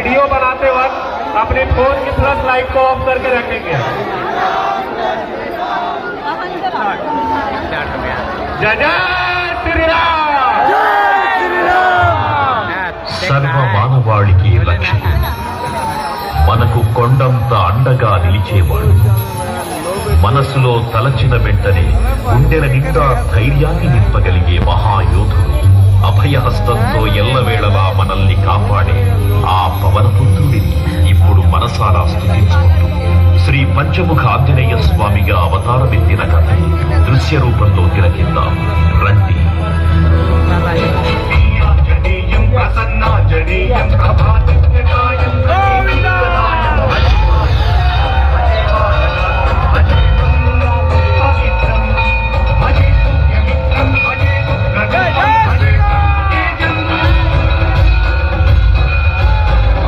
Video बनाते वक्त अपने फोन की फ्लश लाइट को ऑफ करके रखेंगे। जय जय श्री राम। సర్వ మానవాళికి లక్ష్యం మనకు కొండంత అండగా నిలిచేవాడు. మనసులో తలచిన వెంటనే గుండెల నిండా ధైర్యాన్ని నింపగలిగే మహాయోధుడు. అభయహస్తంతో ఎల్లవేళలా మనల్ని కాపాడే ఆ పవనపుత్రుడిని ఇప్పుడు మనసారా స్తుతించుకుంటూ శ్రీ పంచముఖ ఆంజనేయ స్వామిగా అవతారమెత్తిన కథ దృశ్య రూపంలో తిలకిద్దాం రండి.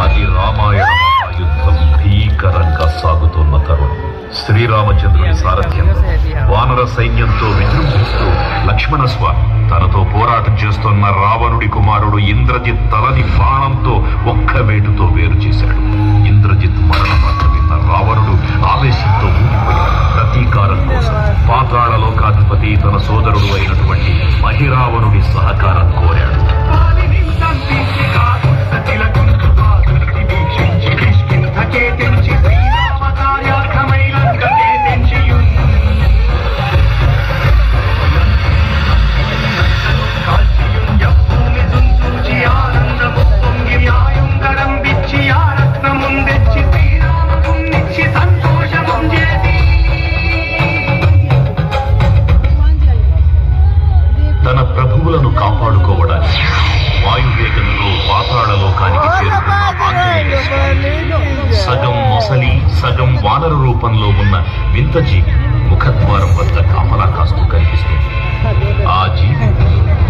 అది రామాయణ మహాయుద్ధం భీకరంగా సాగుతున్న తరుణం. శ్రీరామచంద్రుని సారథ్యం వానర సైన్యంతో విజృంభిస్తూ లక్ష్మణస్వామి తనతో పోరాటం చేస్తున్న రావణుడి కుమారుడు ఇంద్రజిత్ తలని బాణంతో ఒక్క వేటుతో వేరు చేశాడు. ఇంద్రజిత్ మరణవార్త విన్న రావణుడు ఆవేశంతో ఊగిపోయాడు. ప్రతీకారం కోసం పాతాళ లోకాధిపతి తన సోదరుడు అయినటువంటి మహిరావణుడి సహకారం కోరాడు. తన ప్రభువులను కాపాడుకోవడానికి వాయువేగంతో పాతాళ లోకానికి చేరుకున్న ఆంజనేయ సగం మొసలి సగం వానర రూపంలో ఉన్న వింత జీవి ముఖద్వారం వద్ద కాపలా కాస్తూ కనిపిస్తుంది. ఆ జీవి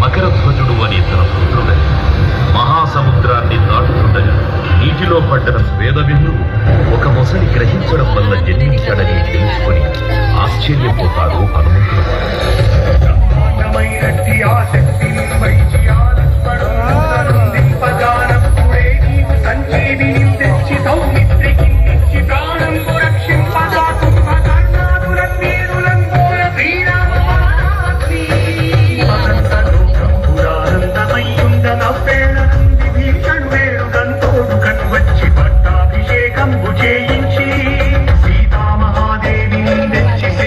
మకరధ్వజుడు అనే తన పుత్రుడని మహాసముద్రాన్ని దాటుతుండగా నీటిలో పడ్డ వేదవిందువు ఒక మొసలి గ్రహించడం వల్ల జన్మించాడని తెలుసుకుని ఆశ్చర్యపోతాడు హనుమంతుడు.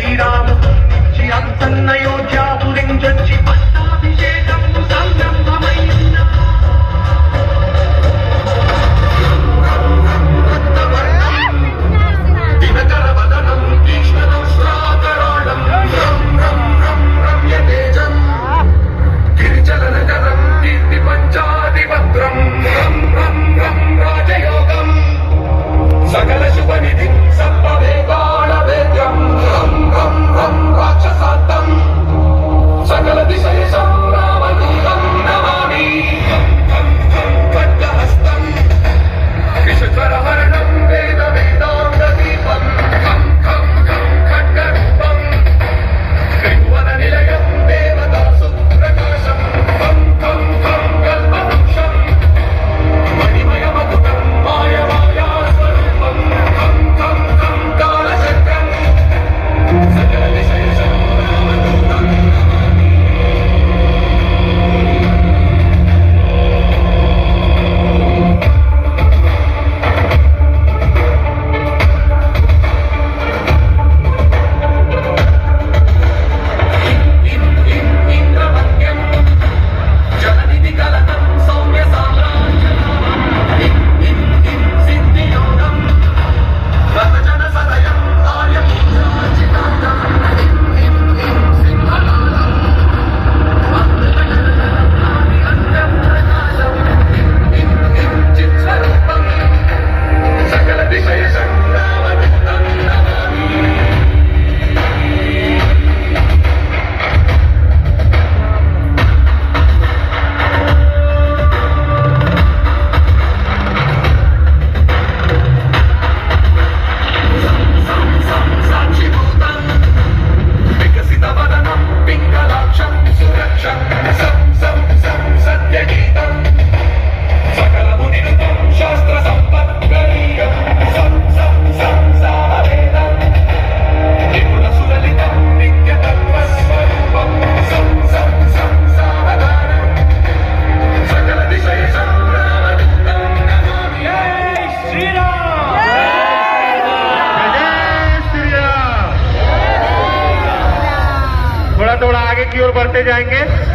శ్రీరామ थोड़ा थोड़ा आगे की ओर बढ़ते जाएंगे।